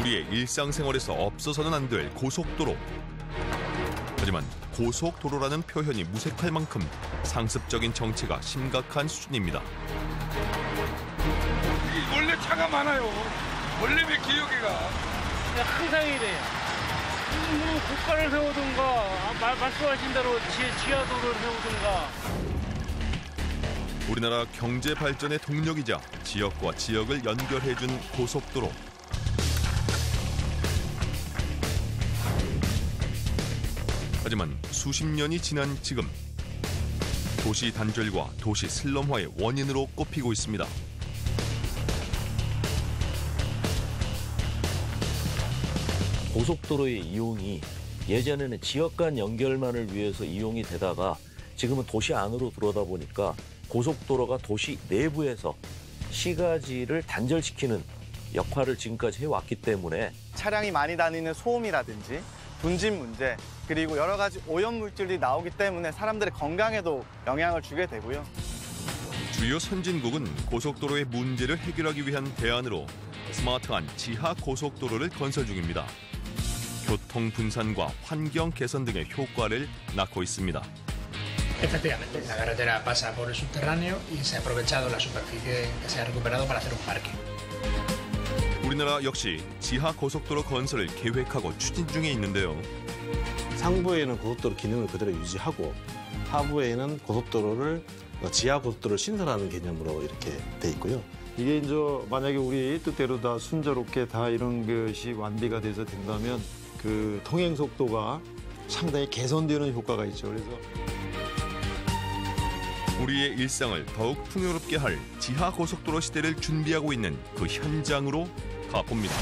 우리의 일상생활에서 없어서는 안 될 고속도로. 하지만 고속도로라는 표현이 무색할 만큼 상습적인 정체가 심각한 수준입니다. 원래 차가 많아요. 원래 왜 기억이가? 항상 이래요. 뭐 고가를 세우든가 말씀하신 대로 지하도로를 세우든가. 우리나라 경제 발전의 동력이자 지역과 지역을 연결해준 고속도로. 하지만 수십 년이 지난 지금 도시 단절과 도시 슬럼화의 원인으로 꼽히고 있습니다. 고속도로의 이용이 예전에는 지역 간 연결만을 위해서 이용이 되다가 지금은 도시 안으로 들어오다 보니까 고속도로가 도시 내부에서 시가지를 단절시키는 역할을 지금까지 해왔기 때문에 차량이 많이 다니는 소음이라든지 분진 문제 그리고 여러 가지 오염물질이 나오기 때문에 사람들의 건강에도 영향을 주게 되고요. 주요 선진국은 고속도로의 문제를 해결하기 위한 대안으로 스마트한 지하 고속도로를 건설 중입니다. 교통 분산과 환경 개선 등의 효과를 낳고 있습니다. Efectivamente, la carretera pasa por el subterráneo y se ha aprovechado la superficie que se ha recuperado para hacer un parque. 우리나라 역시 지하 고속도로 건설을 계획하고 추진 중에 있는데요. 상부에는 고속도로 기능을 그대로 유지하고 하부에는 고속도로를 지하 고속도로를 신설하는 개념으로 이렇게 돼 있고요. 이게 이제 만약에 우리 뜻대로 다 순조롭게 다 이런 것이 완비가 돼서 된다면 그 통행 속도가 상당히 개선되는 효과가 있죠. 그래서 우리의 일상을 더욱 풍요롭게 할 지하 고속도로 시대를 준비하고 있는 그 현장으로 가봅니다.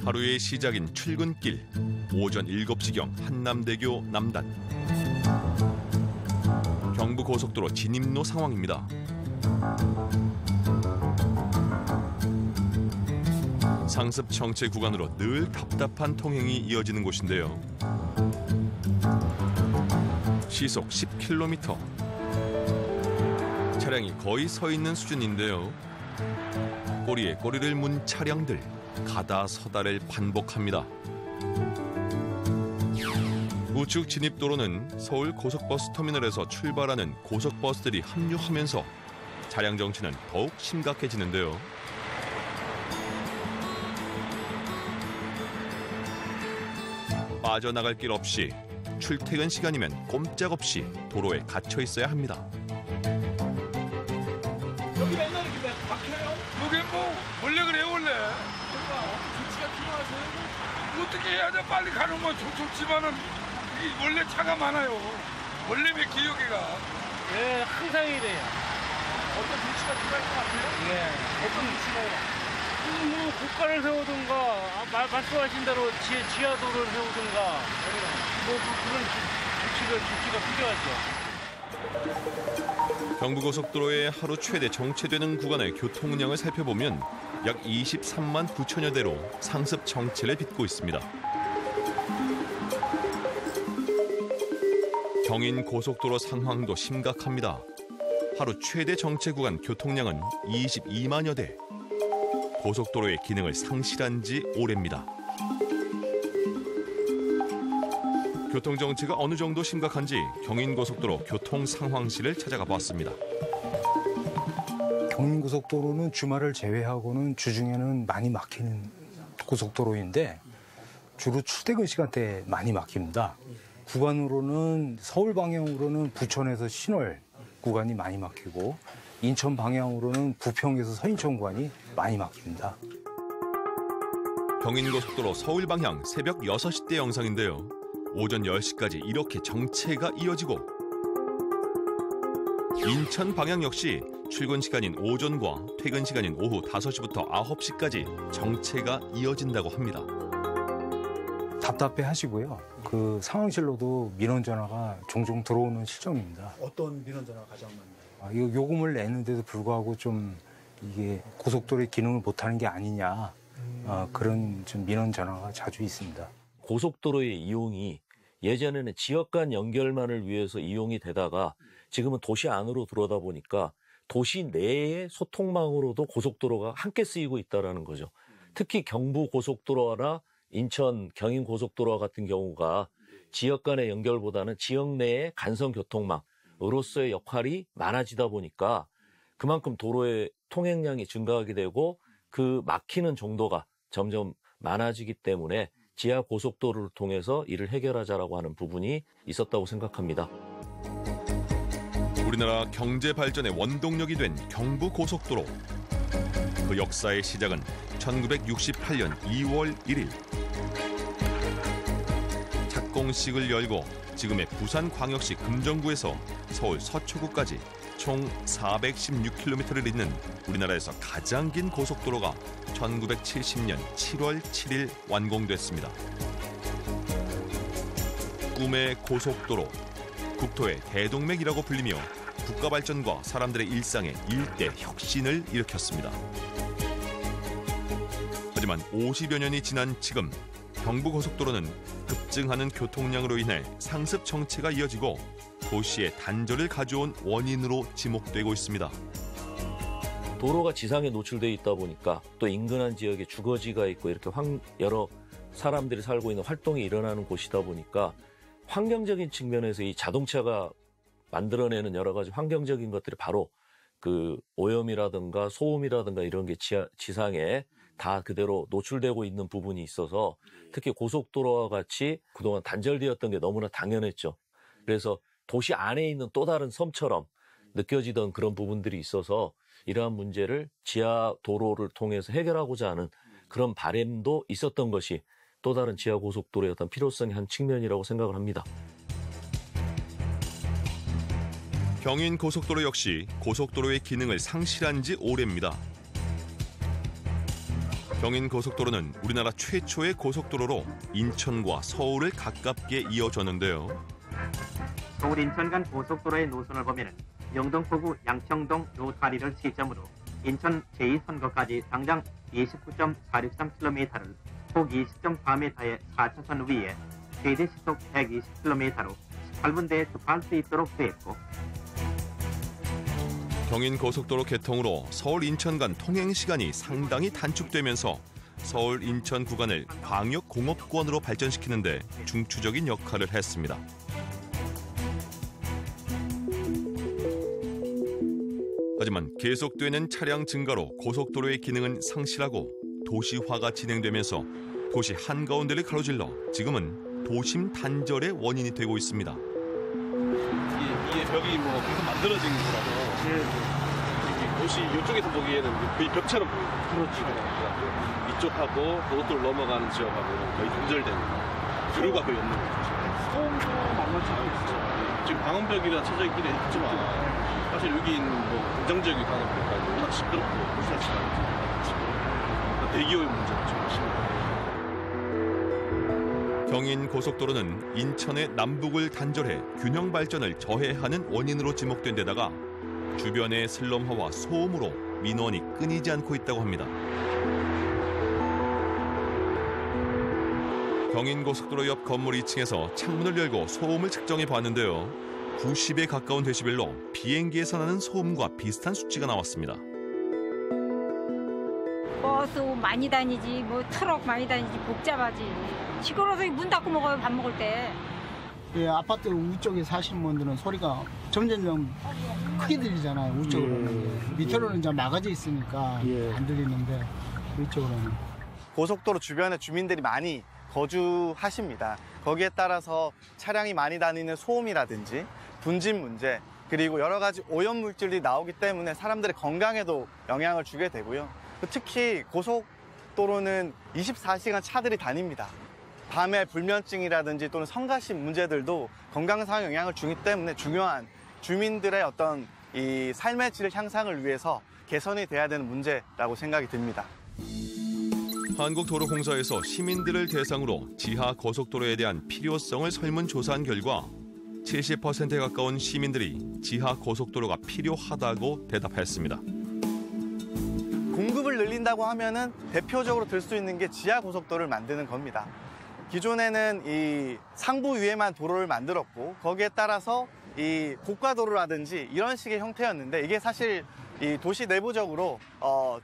하루의 시작인 출근길. 오전 7시경 한남대교 남단. 경부고속도로 진입로 상황입니다. 상습 정체 구간으로 늘 답답한 통행이 이어지는 곳인데요. 시속 10km. 차량이 거의 서 있는 수준인데요. 꼬리에 꼬리를 문 차량들. 가다 서다를 반복합니다. 우측 진입도로는 서울 고속버스 터미널에서 출발하는 고속버스들이 합류하면서 차량 정체는 더욱 심각해지는데요. 빠져나갈 길 없이 출퇴근 시간이면 꼼짝없이 도로에 갇혀 있어야 합니다. 여기 맨날 이렇게 막혀요? 여기 뭐 원래 그래요 원래. 조치가 필요하세요? 어떻게 해야 돼? 빨리 가는 건 좋지만은 원래 차가 많아요. 원래 왜 기억이가? 예, 항상 이래요. 어떤 조치가 필요할 것 같아요? 예. 어떤 조치가요? 뭐 고가를 세우든가 말씀하신 대로 지하도로를 세우든가 뭐 그런 조치가 필요하죠. 경부고속도로의 하루 최대 정체되는 구간의 교통량을 살펴보면 약 23만 9천여 대로 상습 정체를 빚고 있습니다. 경인 고속도로 상황도 심각합니다. 하루 최대 정체 구간 교통량은 22만여 대. 고속도로의 기능을 상실한 지 오래입니다. 교통정체가 어느 정도 심각한지 경인고속도로 교통상황실을 찾아가 봤습니다. 경인고속도로는 주말을 제외하고는 주중에는 많이 막히는 고속도로인데 주로 출퇴근 시간대에 많이 막힙니다. 구간으로는 서울 방향으로는 부천에서 신월 구간이 많이 막히고 인천 방향으로는 부평에서 서인천 구간이 많이 막힙니다. 경인고속도로 서울 방향 새벽 6시대 영상인데요. 오전 10시까지 이렇게 정체가 이어지고 인천 방향 역시 출근 시간인 오전과 퇴근 시간인 오후 5시부터 9시까지 정체가 이어진다고 합니다. 답답해 하시고요. 그 상황실로도 민원 전화가 종종 들어오는 실정입니다. 어떤 민원 전화가 가장 많나요? 이거 요금을 내는데도 불구하고 좀 이게 고속도로의 기능을 못하는 게 아니냐 그런 좀 민원 전화가 자주 있습니다. 고속도로의 이용이 예전에는 지역 간 연결만을 위해서 이용이 되다가 지금은 도시 안으로 들어오다 보니까 도시 내의 소통망으로도 고속도로가 함께 쓰이고 있다는 거죠. 특히 경부 고속도로나 인천 경인 고속도로와 같은 경우가 지역 간의 연결보다는 지역 내의 간선 교통망으로서의 역할이 많아지다 보니까 그만큼 도로의 통행량이 증가하게 되고 그 막히는 정도가 점점 많아지기 때문에 지하 고속도로를 통해서 이를 해결하자라고 하는 부분이 있었다고 생각합니다. 우리나라 경제 발전의 원동력이 된 경부 고속도로. 그 역사의 시작은 1968년 2월 1일. 착공식을 열고 지금의 부산광역시 금정구에서 서울 서초구까지 총 416km를 잇는 우리나라에서 가장 긴 고속도로가 1970년 7월 7일 완공됐습니다. 꿈의 고속도로, 국토의 대동맥이라고 불리며 국가 발전과 사람들의 일상에 일대 혁신을 일으켰습니다. 하지만 50여 년이 지난 지금 경부고속도로는 급증하는 교통량으로 인해 상습 정체가 이어지고 도시의 단절을 가져온 원인으로 지목되고 있습니다. 도로가 지상에 노출되어 있다 보니까 또 인근한 지역에 주거지가 있고 이렇게 여러 사람들이 살고 있는 활동이 일어나는 곳이다 보니까 환경적인 측면에서 이 자동차가 만들어내는 여러 가지 환경적인 것들이 바로 그 오염이라든가 소음이라든가 이런 게 지상에 다 그대로 노출되고 있는 부분이 있어서 특히 고속도로와 같이 그동안 단절되었던 게 너무나 당연했죠. 그래서 도시 안에 있는 또 다른 섬처럼 느껴지던 그런 부분들이 있어서 이러한 문제를 지하 도로를 통해서 해결하고자 하는 그런 바람도 있었던 것이 또 다른 지하 고속도로의 어떤 필요성의 한 측면이라고 생각을 합니다. 경인 고속도로 역시 고속도로의 기능을 상실한 지 오래입니다. 경인 고속도로는 우리나라 최초의 고속도로로 인천과 서울을 가깝게 이어졌는데요. 서울 인천 간 고속도로의 노선을 보면 영등포구 양평동 요 다리를 시점으로 인천 제2선거까지 당장 29.463km를 폭 20.4m의 4차선 위에 최대 시속 120km로 18분대에 주파할 수 있도록 되었고, 경인 고속도로 개통으로 서울 인천 간 통행 시간이 상당히 단축되면서 서울 인천 구간을 광역 공업권으로 발전시키는 데 중추적인 역할을 했습니다. 하지만 계속되는 차량 증가로 고속도로의 기능은 상실하고 도시화가 진행되면서 도시 한가운데를 가로질러 지금은 도심 단절의 원인이 되고 있습니다. 이게 벽이 뭐 계속 만들어진 거라서 도시 이쪽에서 보기에는 거의 벽처럼 보여요. 그렇죠. 이쪽하고 고속도로 넘어가는 지역하고는 거의 단절된 교류가 거의 없는 거죠. 소음도 만만치가 있어요. 지금 방음벽이라 쳐져 있긴 했지만 사실 여기 있는 뭐 긍정적인 방음벽까지 워낙 시끄럽고 도시화치가 않죠. 대기오의 문제가 좀 심해요. 경인 고속도로는 인천의 남북을 단절해 균형 발전을 저해하는 원인으로 지목된 데다가 주변의 슬럼화와 소음으로 민원이 끊이지 않고 있다고 합니다. 경인 고속도로 옆 건물 2층에서 창문을 열고 소음을 측정해 봤는데요. 90에 가까운 데시벨로 비행기에서 나는 소음과 비슷한 수치가 나왔습니다. 버스 많이 다니지, 뭐 트럭 많이 다니지, 복잡하지. 시끄러워서 문 닫고 먹어요, 밥 먹을 때. 예, 아파트 우쪽에 사시는 분들은 소리가 점점 크게 들리잖아요, 우쪽으로는. 밑으로는 이제 막아져 있으니까 안 들리는데 위쪽으로는. 고속도로 주변에 주민들이 많이 거주하십니다. 거기에 따라서 차량이 많이 다니는 소음이라든지 분진 문제, 그리고 여러 가지 오염물질이 나오기 때문에 사람들의 건강에도 영향을 주게 되고요. 특히 고속도로는 24시간 차들이 다닙니다. 밤에 불면증이라든지 또는 성가신 문제들도 건강상 영향을 주기 때문에 중요한 주민들의 어떤 이 삶의 질 향상을 위해서 개선이 돼야 되는 문제라고 생각이 듭니다. 한국도로공사에서 시민들을 대상으로 지하 고속도로에 대한 필요성을 설문조사한 결과 70%에 가까운 시민들이 지하 고속도로가 필요하다고 대답했습니다. 공급을 늘린다고 하면은 대표적으로 들 수 있는 게 지하 고속도로를 만드는 겁니다. 기존에는 이 상부 위에만 도로를 만들었고 거기에 따라서 이 고가도로라든지 이런 식의 형태였는데 이게 사실 이 도시 내부적으로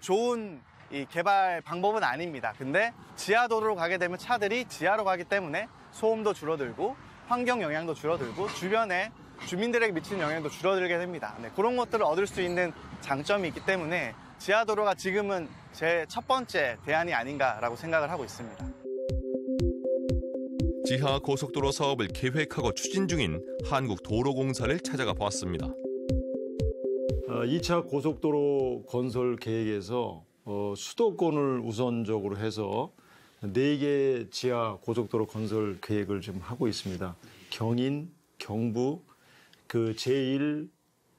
좋은 이 개발 방법은 아닙니다. 근데 지하도로로 가게 되면 차들이 지하로 가기 때문에 소음도 줄어들고 환경 영향도 줄어들고 주변에 주민들에게 미치는 영향도 줄어들게 됩니다. 네, 그런 것들을 얻을 수 있는 장점이 있기 때문에 지하도로가 지금은 제 첫 번째 대안이 아닌가라고 생각을 하고 있습니다. 지하 고속도로 사업을 계획하고 추진 중인 한국도로공사를 찾아가 봤습니다. 2차 고속도로 건설 계획에서 수도권을 우선적으로 해서 4개 지하 고속도로 건설 계획을 지금 하고 있습니다. 경인, 경부, 그 제1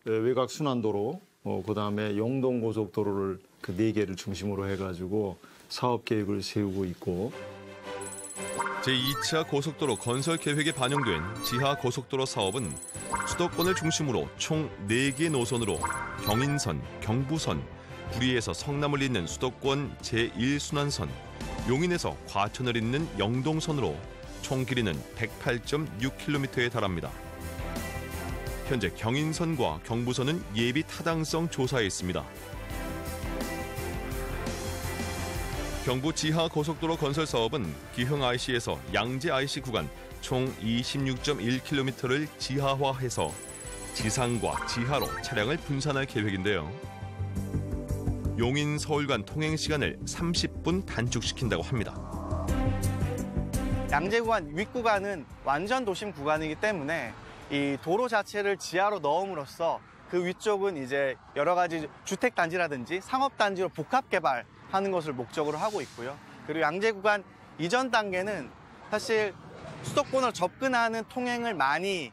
외곽 순환도로, 그다음에 영동 고속도로를 그 4개를 중심으로 해가지고 사업 계획을 세우고 있고. 제2차 고속도로 건설 계획에 반영된 지하 고속도로 사업은 수도권을 중심으로 총 4개 노선으로 경인선, 경부선, 구리에서 성남을 잇는 수도권 제1순환선, 용인에서 과천을 잇는 영동선으로 총 길이는 108.6km에 달합니다. 현재 경인선과 경부선은 예비 타당성 조사에 있습니다. 경부 지하 고속도로 건설 사업은 기흥 IC에서 양재 IC 구간 총 26.1km를 지하화해서 지상과 지하로 차량을 분산할 계획인데요. 용인 서울 간 통행 시간을 30분 단축시킨다고 합니다. 양재 구간 윗구간은 완전 도심 구간이기 때문에 이 도로 자체를 지하로 넣음으로써 그 위쪽은 이제 여러 가지 주택 단지라든지 상업 단지로 복합 개발하는 것을 목적으로 하고 있고요. 그리고 양재 구간 이전 단계는 사실 수도권으로 접근하는 통행을 많이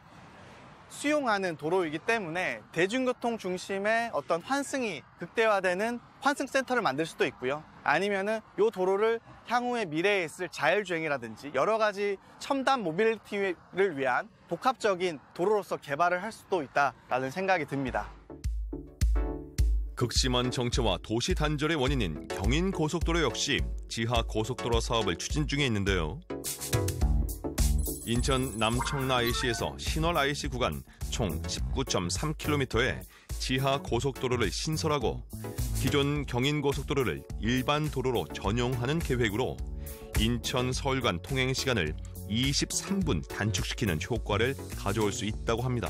수용하는 도로이기 때문에 대중교통 중심의 어떤 환승이 극대화되는 환승센터를 만들 수도 있고요. 아니면은 이 도로를 향후의 미래에 있을 자율주행이라든지 여러 가지 첨단 모빌리티를 위한 복합적인 도로로서 개발을 할 수도 있다라는 생각이 듭니다. 극심한 정체와 도시 단절의 원인인 경인 고속도로 역시 지하 고속도로 사업을 추진 중에 있는데요. 인천 남청라 IC에서 신월 IC 구간 총 19.3km의 지하 고속도로를 신설하고 기존 경인 고속도로를 일반 도로로 전용하는 계획으로 인천 서울 간 통행 시간을 23분 단축시키는 효과를 가져올 수 있다고 합니다.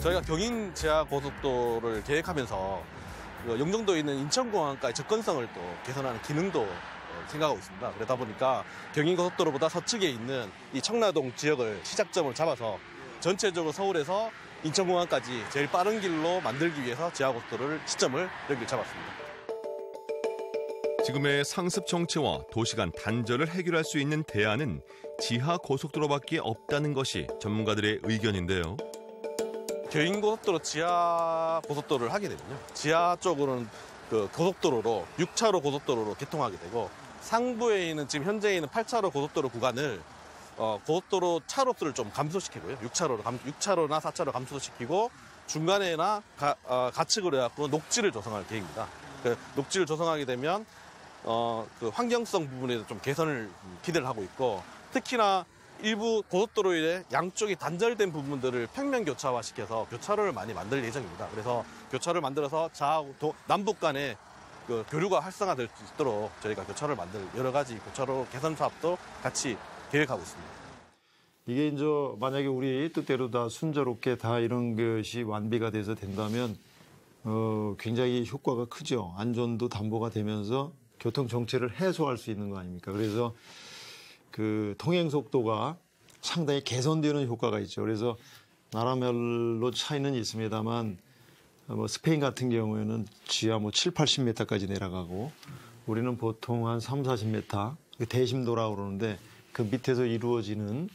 저희가 경인 지하 고속도로를 계획하면서 영종도에 있는 인천공항까지 접근성을 또 개선하는 기능도 생각하고 있습니다. 그러다 보니까 경인고속도로보다 서측에 있는 이 청라동 지역을 시작점으로 잡아서 전체적으로 서울에서 인천공항까지 제일 빠른 길로 만들기 위해서 지하고속도로를 시점을 여기를 잡았습니다. 지금의 상습 정체와 도시 간 단절을 해결할 수 있는 대안은 지하 고속도로밖에 없다는 것이 전문가들의 의견인데요. 경인고속도로 지하 고속도로를 하게 되면요. 지하 쪽으로는 그 고속도로로 6차로 고속도로로 개통하게 되고 상부에 있는 지금 현재 있는 8차로 고속도로 구간을 고속도로 차로수를 좀 감소시키고요. 6차로나 4차로 감소시키고 중간에나 가축으로 해갖고 녹지를 조성할 계획입니다. 그 녹지를 조성하게 되면 그 환경성 부분에서 좀 개선을 기대를 하고 있고 특히나 일부 고속도로의 양쪽이 단절된 부분들을 평면 교차화시켜서 교차로를 많이 만들 예정입니다. 그래서 교차로를 만들어서 남북 간에 그 교류가 활성화될 수 있도록 저희가 교차로를 만들 여러 가지 교차로 개선 사업도 같이 계획하고 있습니다. 이게 이제 만약에 우리 뜻대로 다 순조롭게 다 이런 것이 완비가 돼서 된다면 굉장히 효과가 크죠. 안전도 담보가 되면서 교통 정체를 해소할 수 있는 거 아닙니까? 그래서 그 통행 속도가 상당히 개선되는 효과가 있죠. 그래서 나라별로 차이는 있습니다만 스페인 같은 경우에는 지하 7, 80m까지 내려가고 우리는 보통 한 3, 40m 대심도라고 그러는데 그 밑에서 이루어지는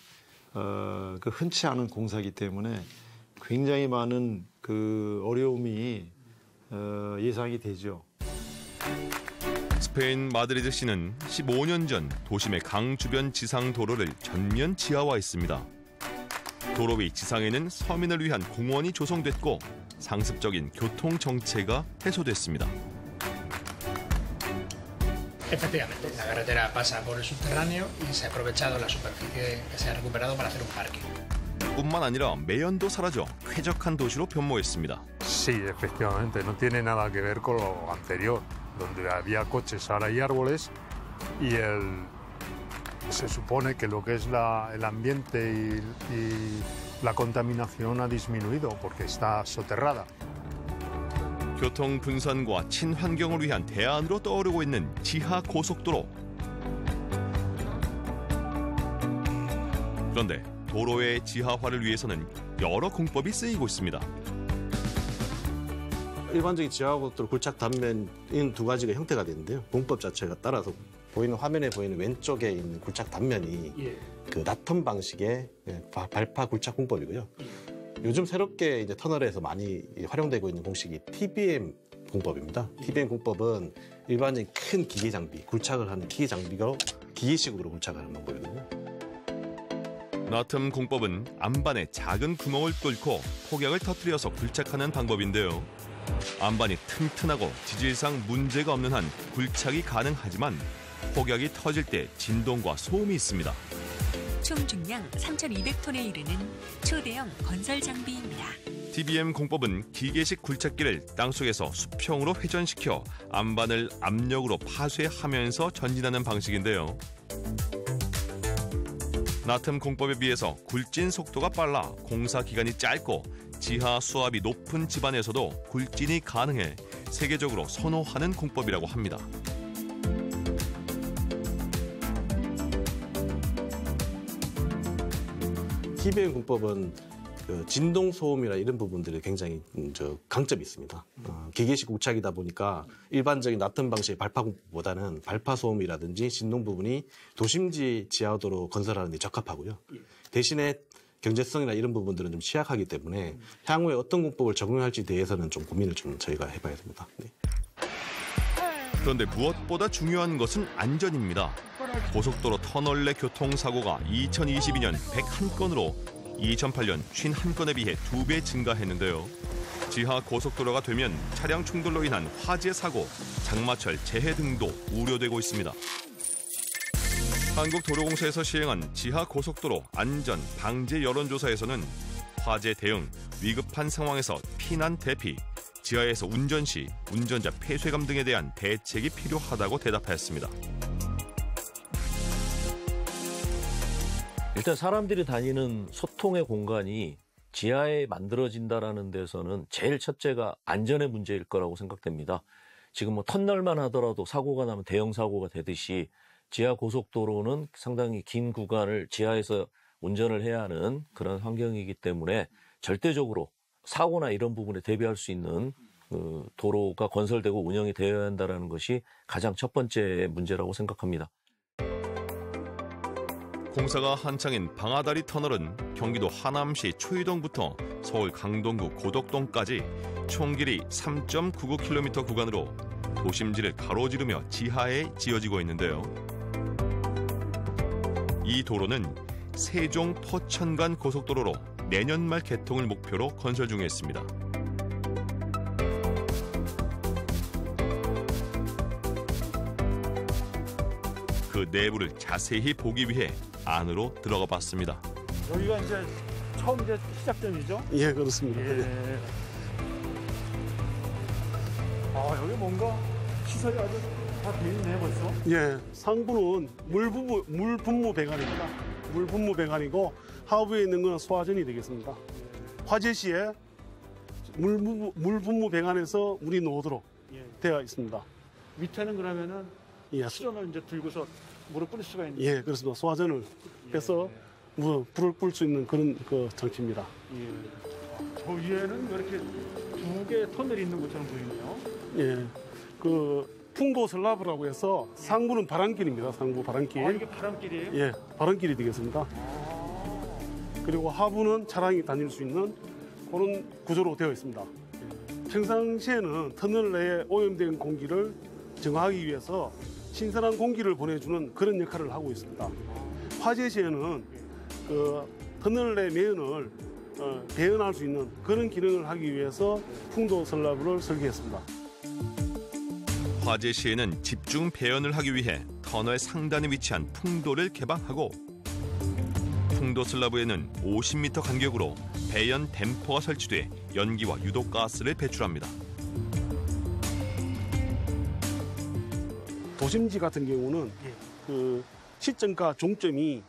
그 흔치 않은 공사이기 때문에 굉장히 많은 그 어려움이 예상이 되죠. 스페인 마드리드시는 15년 전 도심의 강 주변 지상 도로를 전면 지하화했습니다. 도로 위 지상에는 서민을 위한 공원이 조성됐고 상습적인 교통 정체가 해소됐습니다. Efectivamente, la carretera pasa por el subterráneo y se ha aprovechado la superficie que se ha recuperado para hacer un parque. 뿐만 아니라 매연도 사라져 쾌적한 도시로 변모했습니다. Sí, efectivamente, no tiene nada que ver con lo anterior, donde había coches, ahora hay árboles y se supone que lo que es el ambiente y la contaminación ha disminuido porque está soterrada. 교통 분산과 친환경을 위한 대안으로 떠오르고 있는 지하 고속도로. 그런데 도로의 지하화를 위해서는 여러 공법이 쓰이고 있습니다. 일반적인 지하고속도로 굴착 단면인 두 가지가 형태가 되는데요. 공법 자체가 따라서 보이는 화면에 보이는 왼쪽에 있는 굴착 단면이 그 나텀 방식의 발파 굴착 공법이고요. 요즘 새롭게 이제 터널에서 많이 활용되고 있는 공식이 TBM 공법입니다. TBM 공법은 일반적인 큰 기계 장비, 굴착을 하는 기계 장비가 기계식으로 굴착을 하는 방법이거든요. 나텀 공법은 안반에 작은 구멍을 뚫고 폭약을 터뜨려서 굴착하는 방법인데요. 안반이 튼튼하고 지질상 문제가 없는 한 굴착이 가능하지만 폭약이 터질 때 진동과 소음이 있습니다. 총 중량 3,200톤에 이르는 초대형 건설 장비입니다. TBM 공법은 기계식 굴착기를 땅속에서 수평으로 회전시켜 안반을 압력으로 파쇄하면서 전진하는 방식인데요. 나텀 공법에 비해서 굴진 속도가 빨라 공사 기간이 짧고 지하 수압이 높은 집안에서도 굴진이 가능해 세계적으로 선호하는 공법이라고 합니다. TBM 공법은 그 진동 소음이나 이런 부분들이 굉장히 강점이 있습니다. 기계식 굴착이다 보니까 일반적인 나텀 방식의 발파 공법보다는 발파 소음이라든지 진동 부분이 도심지 지하도로 건설하는 데 적합하고요. 대신에 경제성이나 이런 부분들은 좀 취약하기 때문에 향후에 어떤 공법을 적용할지에 대해서는 좀 고민을 좀 저희가 해봐야 됩니다. 네. 그런데 무엇보다 중요한 것은 안전입니다. 고속도로 터널 내 교통사고가 2022년 101건으로 2008년 51건에 비해 2배 증가했는데요. 지하 고속도로가 되면 차량 충돌로 인한 화재 사고, 장마철 재해 등도 우려되고 있습니다. 한국도로공사에서 시행한 지하 고속도로 안전 방제 여론조사에서는 화재 대응, 위급한 상황에서 피난 대피, 지하에서 운전 시 운전자 폐쇄감 등에 대한 대책이 필요하다고 대답하였습니다. 일단 사람들이 다니는 소통의 공간이 지하에 만들어진다라는 데서는 제일 첫째가 안전의 문제일 거라고 생각됩니다. 지금 뭐 터널만 하더라도 사고가 나면 대형 사고가 되듯이 지하 고속도로는 상당히 긴 구간을 지하에서 운전을 해야 하는 그런 환경이기 때문에 절대적으로 사고나 이런 부분에 대비할 수 있는 도로가 건설되고 운영이 되어야 한다는 것이 가장 첫 번째 문제라고 생각합니다. 공사가 한창인 방아다리 터널은 경기도 하남시 초이동부터 서울 강동구 고덕동까지 총 길이 3.99km 구간으로 도심지를 가로지르며 지하에 지어지고 있는데요. 이 도로는 세종 포천간 고속도로로 내년 말 개통을 목표로 건설 중에 있습니다. 그 내부를 자세히 보기 위해 안으로 들어가 봤습니다. 여기가 이제 처음 이제 시작점이죠? 예, 그렇습니다. 예. 아, 여기 뭔가 시설이 아주 다 돼 있네 벌써. 예, 상부는 물 분무 배관입니다. 물 분무 배관이고 하부에 있는 건 소화전이 되겠습니다. 화재 시에 물 분무 배관에서 물이 나오도록 되어 있습니다. 밑에는 그러면은 수전을 이제 들고서 물을 뿌릴 수가 있는. 예, 그렇습니다. 소화전을 빼서 불을 뿔 수 있는 그런 그 장치입니다. 예. 저 위에는 이렇게 두 개의 터널이 있는 것처럼 보이네요. 예, 그 풍도 슬라브라고 해서 상부는 바람길입니다. 상부 바람길. 아, 이게 바람길이에요? 예, 바람길이 되겠습니다. 그리고 하부는 차량이 다닐 수 있는 그런 구조로 되어 있습니다. 평상시에는 터널 내에 오염된 공기를 정화하기 위해서 신선한 공기를 보내주는 그런 역할을 하고 있습니다. 화재 시에는 그 터널 내 매연을 배연할 수 있는 그런 기능을 하기 위해서 풍도 슬라브를 설계했습니다. 화재 시에는 집중 배연을 하기 위해 터널 상단에 위치한 풍도를 개방하고 통도 슬라브에는 50m 간격으로 배연 댐퍼가 설치돼 연기와 유독가스를 배출합니다. 도심지 같은 경우는 그 시점과 종점이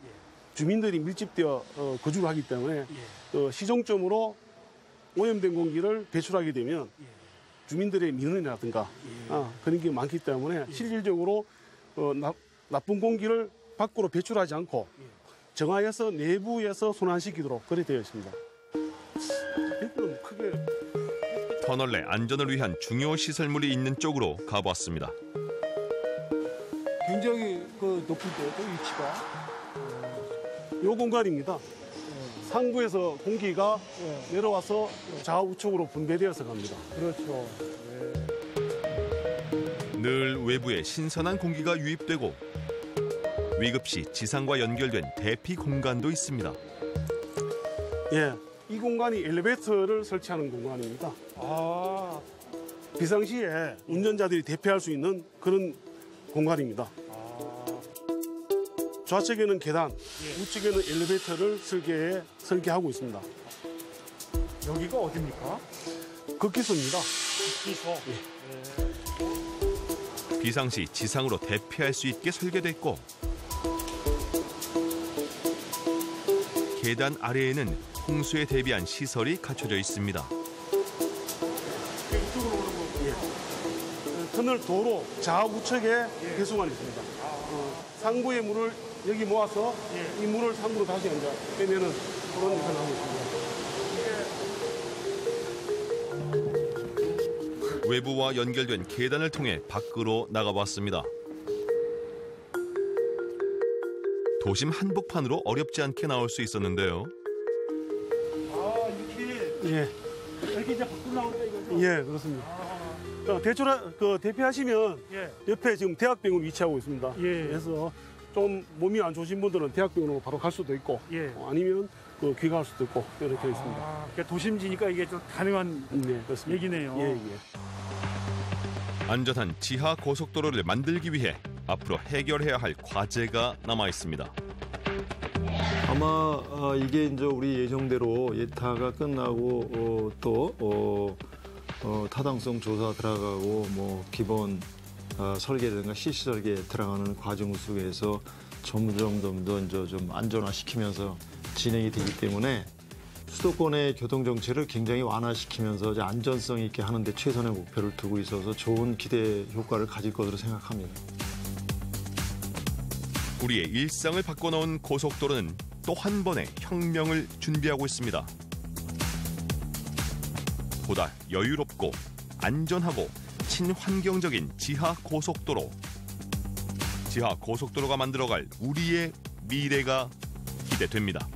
주민들이 밀집되어 거주를 하기 때문에 시종점으로 오염된 공기를 배출하게 되면 주민들의 민원이라든가 그런 게 많기 때문에 실질적으로 나쁜 공기를 밖으로 배출하지 않고 정화해서 내부에서 순환시키도록 그렇게 되어 있습니다. 일단 크게 터널 내 안전을 위한 중요 시설물이 있는 쪽으로 가보았습니다. 굉장히 높은데요, 위치가. 요 공간입니다. 상부에서 공기가 내려와서 좌우측으로 분배되어서 갑니다. 그렇죠. 늘 외부에 신선한 공기가 유입되고 위급시 지상과 연결된 대피 공간도 있습니다. 예, 이 공간이 엘리베이터를 설치하는 공간입니다. 비상시에 운전자들이 대피할 수 있는 그런 공간입니다. 좌측에는 계단, 우측에는 엘리베이터를 설계하고 있습니다. 여기가 어디입니까? 극기소입니다. 극기소. 비상시 지상으로 대피할 수 있게 설계됐고 계단 아래에는 홍수에 대비한 시설이 갖춰져 있습니다. 터널 도로 좌우측에 배수관이 있습니다. 상부의 물을 여기 모아서 이 물을 상부로 다시 이제 빼내는 그런 역할을 하고 있습니다. 외부와 연결된 계단을 통해 밖으로 나가봤습니다. 도심 한복판으로 어렵지 않게 나올 수 있었는데요. 이렇게 이렇게 이제 밖으로 나온다 이거죠? 예, 그렇습니다. 대피하시면 옆에 지금 대학병원 위치하고 있습니다. 그래서 좀 몸이 안 좋으신 분들은 대학병원으로 바로 갈 수도 있고 아니면 귀가할 수도 있고 이렇게 되어 있습니다. 그러니까 도심지니까 이게 좀 가능한 얘기네요. 안전한 지하 고속도로를 만들기 위해 앞으로 해결해야 할 과제가 남아 있습니다. 아마 이게 이제 우리 예정대로 예타가 끝나고 또 타당성 조사 들어가고 뭐 기본 설계든가 실시 설계 들어가는 과정 속에서 점점 더 이제 좀 안전화시키면서 진행이 되기 때문에 수도권의 교통 정체를 굉장히 완화시키면서 이제 안전성 있게 하는데 최선의 목표를 두고 있어서 좋은 기대 효과를 가질 것으로 생각합니다. 우리의 일상을 바꿔놓은 고속도로는 또 한 번의 혁명을 준비하고 있습니다. 보다 여유롭고 안전하고 친환경적인 지하 고속도로. 지하 고속도로가 만들어갈 우리의 미래가 기대됩니다.